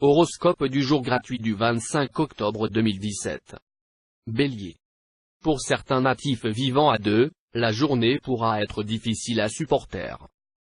Horoscope du jour gratuit du 25 octobre 2017. Bélier. Pour certains natifs vivant à deux, la journée pourra être difficile à supporter.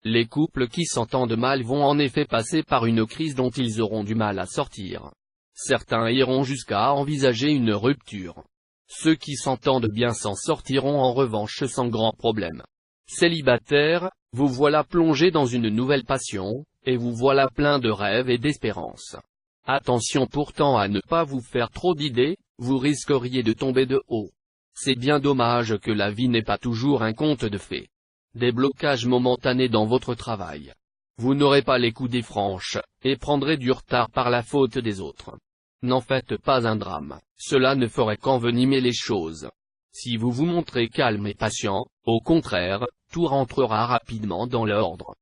Les couples qui s'entendent mal vont en effet passer par une crise dont ils auront du mal à sortir. Certains iront jusqu'à envisager une rupture. Ceux qui s'entendent bien s'en sortiront en revanche sans grand problème. Célibataire, vous voilà plongé dans une nouvelle passion, et vous voilà plein de rêves et d'espérances. Attention pourtant à ne pas vous faire trop d'idées, vous risqueriez de tomber de haut. C'est bien dommage que la vie n'est pas toujours un conte de fées. Des blocages momentanés dans votre travail. Vous n'aurez pas les coudées franches, et prendrez du retard par la faute des autres. N'en faites pas un drame, cela ne ferait qu'envenimer les choses. Si vous vous montrez calme et patient, au contraire, tout rentrera rapidement dans l'ordre.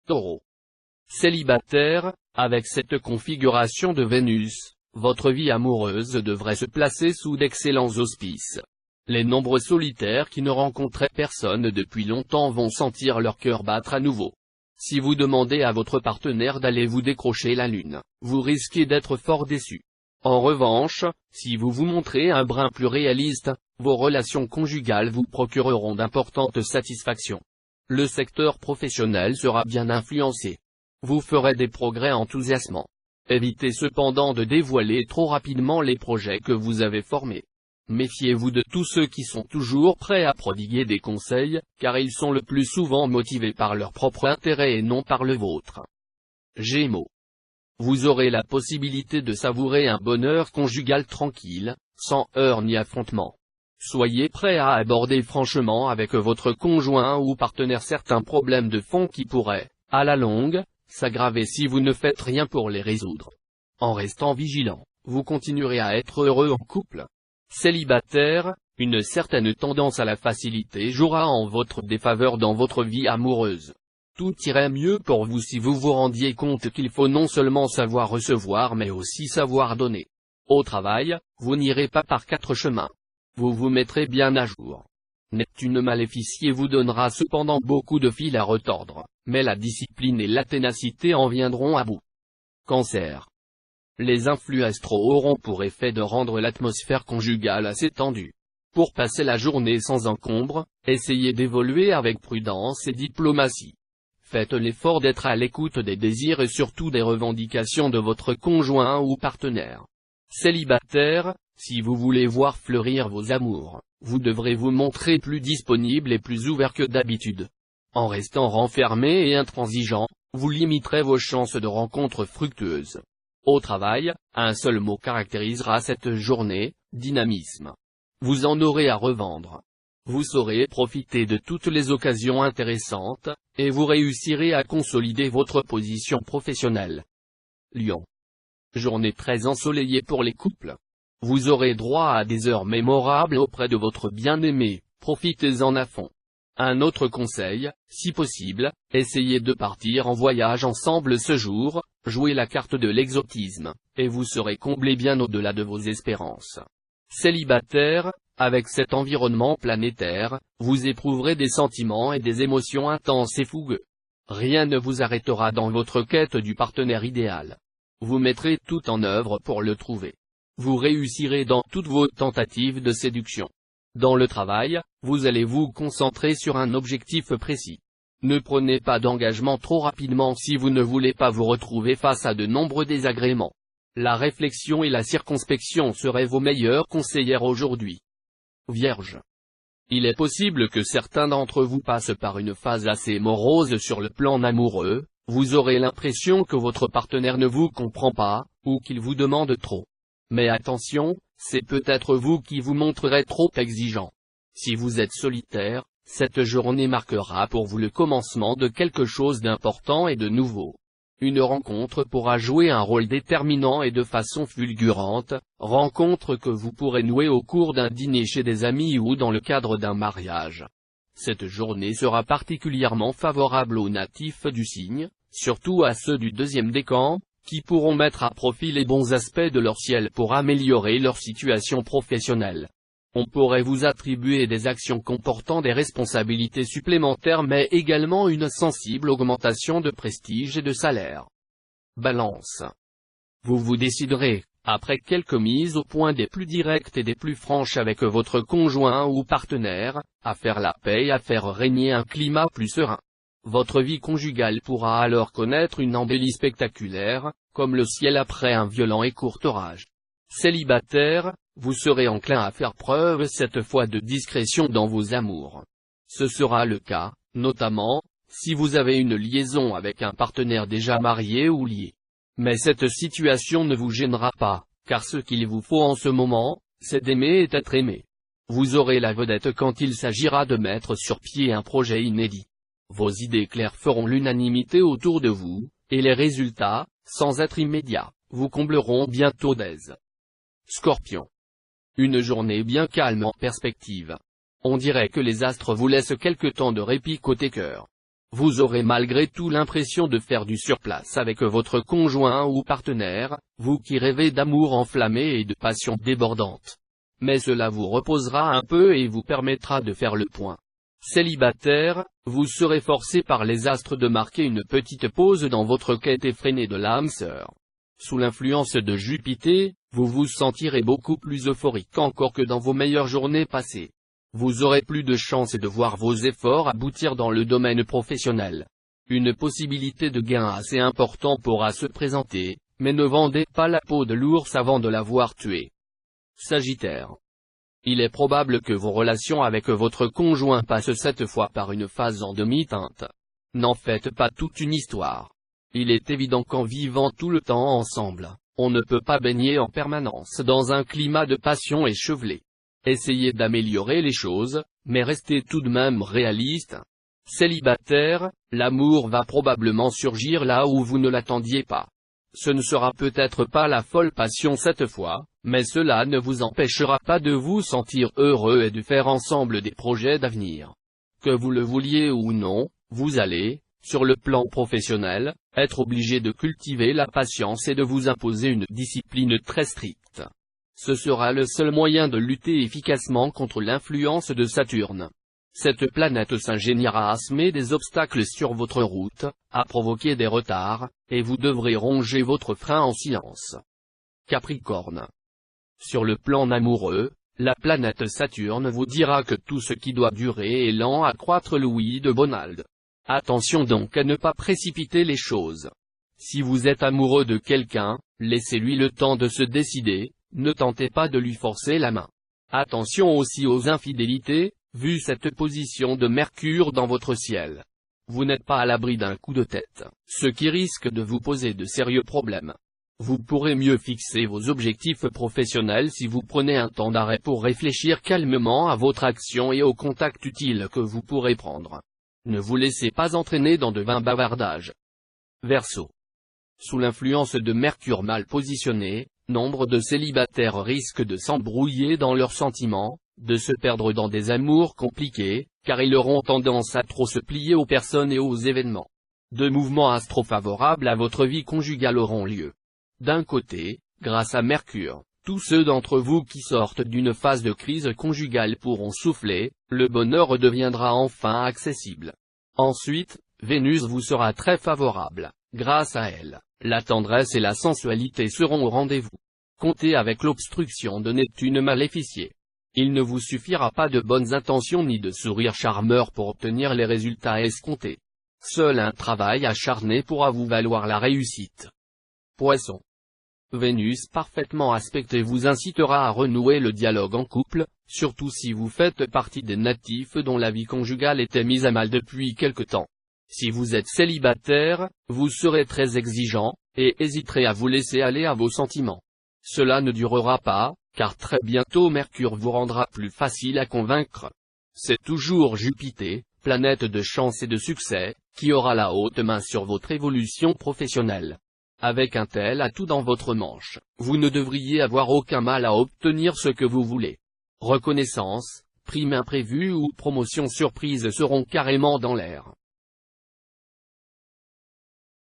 Taureau. Célibataire, avec cette configuration de Vénus, votre vie amoureuse devrait se placer sous d'excellents auspices. Les nombreux solitaires qui ne rencontraient personne depuis longtemps vont sentir leur cœur battre à nouveau. Si vous demandez à votre partenaire d'aller vous décrocher la lune, vous risquez d'être fort déçu. En revanche, si vous vous montrez un brin plus réaliste, vos relations conjugales vous procureront d'importantes satisfactions. Le secteur professionnel sera bien influencé. Vous ferez des progrès enthousiasmants. Évitez cependant de dévoiler trop rapidement les projets que vous avez formés. Méfiez-vous de tous ceux qui sont toujours prêts à prodiguer des conseils, car ils sont le plus souvent motivés par leur propre intérêt et non par le vôtre. Gémeaux. Vous aurez la possibilité de savourer un bonheur conjugal tranquille, sans heurts ni affrontements. Soyez prêts à aborder franchement avec votre conjoint ou partenaire certains problèmes de fond qui pourraient, à la longue, s'aggraver si vous ne faites rien pour les résoudre. En restant vigilant, vous continuerez à être heureux en couple. Célibataire, une certaine tendance à la facilité jouera en votre défaveur dans votre vie amoureuse. Tout irait mieux pour vous si vous vous rendiez compte qu'il faut non seulement savoir recevoir mais aussi savoir donner. Au travail, vous n'irez pas par quatre chemins. Vous vous mettrez bien à jour. Neptune maléficié vous donnera cependant beaucoup de fil à retordre, mais la discipline et la ténacité en viendront à bout. Cancer. Les influx astraux auront pour effet de rendre l'atmosphère conjugale assez tendue. Pour passer la journée sans encombre, essayez d'évoluer avec prudence et diplomatie. Faites l'effort d'être à l'écoute des désirs et surtout des revendications de votre conjoint ou partenaire. Célibataire, si vous voulez voir fleurir vos amours, vous devrez vous montrer plus disponible et plus ouvert que d'habitude. En restant renfermé et intransigeant, vous limiterez vos chances de rencontres fructueuses. Au travail, un seul mot caractérisera cette journée, dynamisme. Vous en aurez à revendre. Vous saurez profiter de toutes les occasions intéressantes, et vous réussirez à consolider votre position professionnelle. Lion. Journée très ensoleillée pour les couples. Vous aurez droit à des heures mémorables auprès de votre bien-aimé, profitez-en à fond. Un autre conseil, si possible, essayez de partir en voyage ensemble ce jour, jouez la carte de l'exotisme, et vous serez comblé bien au-delà de vos espérances. Célibataire, avec cet environnement planétaire, vous éprouverez des sentiments et des émotions intenses et fougueux. Rien ne vous arrêtera dans votre quête du partenaire idéal. Vous mettrez tout en œuvre pour le trouver. Vous réussirez dans toutes vos tentatives de séduction. Dans le travail, vous allez vous concentrer sur un objectif précis. Ne prenez pas d'engagement trop rapidement si vous ne voulez pas vous retrouver face à de nombreux désagréments. La réflexion et la circonspection seraient vos meilleures conseillères aujourd'hui. Vierge. Il est possible que certains d'entre vous passent par une phase assez morose sur le plan amoureux, vous aurez l'impression que votre partenaire ne vous comprend pas, ou qu'il vous demande trop. Mais attention, c'est peut-être vous qui vous montrerez trop exigeant. Si vous êtes solitaire, cette journée marquera pour vous le commencement de quelque chose d'important et de nouveau. Une rencontre pourra jouer un rôle déterminant et de façon fulgurante, rencontre que vous pourrez nouer au cours d'un dîner chez des amis ou dans le cadre d'un mariage. Cette journée sera particulièrement favorable aux natifs du signe, surtout à ceux du deuxième décan, qui pourront mettre à profit les bons aspects de leur ciel pour améliorer leur situation professionnelle. On pourrait vous attribuer des actions comportant des responsabilités supplémentaires mais également une sensible augmentation de prestige et de salaire. Balance. Vous vous déciderez, après quelques mises au point des plus directes et des plus franches avec votre conjoint ou partenaire, à faire la paix et à faire régner un climat plus serein. Votre vie conjugale pourra alors connaître une embellie spectaculaire, comme le ciel après un violent et court orage. Célibataire, vous serez enclin à faire preuve cette fois de discrétion dans vos amours. Ce sera le cas, notamment, si vous avez une liaison avec un partenaire déjà marié ou lié. Mais cette situation ne vous gênera pas, car ce qu'il vous faut en ce moment, c'est d'aimer et d'être aimé. Vous aurez la vedette quand il s'agira de mettre sur pied un projet inédit. Vos idées claires feront l'unanimité autour de vous, et les résultats, sans être immédiats, vous combleront bientôt d'aise. Scorpion. Une journée bien calme en perspective. On dirait que les astres vous laissent quelque temps de répit côté cœur. Vous aurez malgré tout l'impression de faire du surplace avec votre conjoint ou partenaire, vous qui rêvez d'amour enflammé et de passion débordante. Mais cela vous reposera un peu et vous permettra de faire le point. Célibataire, vous serez forcé par les astres de marquer une petite pause dans votre quête effrénée de l'âme sœur. Sous l'influence de Jupiter, vous vous sentirez beaucoup plus euphorique encore que dans vos meilleures journées passées. Vous aurez plus de chances de voir vos efforts aboutir dans le domaine professionnel. Une possibilité de gain assez important pourra se présenter, mais ne vendez pas la peau de l'ours avant de l'avoir tué. Sagittaire. Il est probable que vos relations avec votre conjoint passent cette fois par une phase en demi-teinte. N'en faites pas toute une histoire. Il est évident qu'en vivant tout le temps ensemble, on ne peut pas baigner en permanence dans un climat de passion échevelé. Essayez d'améliorer les choses, mais restez tout de même réaliste. Célibataire, l'amour va probablement surgir là où vous ne l'attendiez pas. Ce ne sera peut-être pas la folle passion cette fois, mais cela ne vous empêchera pas de vous sentir heureux et de faire ensemble des projets d'avenir. Que vous le vouliez ou non, vous allez, sur le plan professionnel, être obligé de cultiver la patience et de vous imposer une discipline très stricte. Ce sera le seul moyen de lutter efficacement contre l'influence de Saturne. Cette planète s'ingéniera à semer des obstacles sur votre route, à provoquer des retards, et vous devrez ronger votre frein en silence. Capricorne. Sur le plan amoureux, la planète Saturne vous dira que tout ce qui doit durer est lent à croître Louis de Bonald. Attention donc à ne pas précipiter les choses. Si vous êtes amoureux de quelqu'un, laissez-lui le temps de se décider, ne tentez pas de lui forcer la main. Attention aussi aux infidélités, vu cette position de Mercure dans votre ciel. Vous n'êtes pas à l'abri d'un coup de tête, ce qui risque de vous poser de sérieux problèmes. Vous pourrez mieux fixer vos objectifs professionnels si vous prenez un temps d'arrêt pour réfléchir calmement à votre action et aux contacts utiles que vous pourrez prendre. Ne vous laissez pas entraîner dans de vains bavardages. Verseau. Sous l'influence de Mercure mal positionné, nombre de célibataires risquent de s'embrouiller dans leurs sentiments, de se perdre dans des amours compliqués, car ils auront tendance à trop se plier aux personnes et aux événements. De mouvements astro-favorables à votre vie conjugale auront lieu. D'un côté, grâce à Mercure, tous ceux d'entre vous qui sortent d'une phase de crise conjugale pourront souffler, le bonheur redeviendra enfin accessible. Ensuite, Vénus vous sera très favorable. Grâce à elle, la tendresse et la sensualité seront au rendez-vous. Comptez avec l'obstruction de Neptune maléficié. Il ne vous suffira pas de bonnes intentions ni de sourires charmeurs pour obtenir les résultats escomptés. Seul un travail acharné pourra vous valoir la réussite. Poisson. Vénus parfaitement aspectée vous incitera à renouer le dialogue en couple, surtout si vous faites partie des natifs dont la vie conjugale était mise à mal depuis quelque temps. Si vous êtes célibataire, vous serez très exigeant, et hésiterez à vous laisser aller à vos sentiments. Cela ne durera pas, car très bientôt Mercure vous rendra plus facile à convaincre. C'est toujours Jupiter, planète de chance et de succès, qui aura la haute main sur votre évolution professionnelle. Avec un tel atout dans votre manche, vous ne devriez avoir aucun mal à obtenir ce que vous voulez. Reconnaissance, prime imprévue ou promotion surprise seront carrément dans l'air.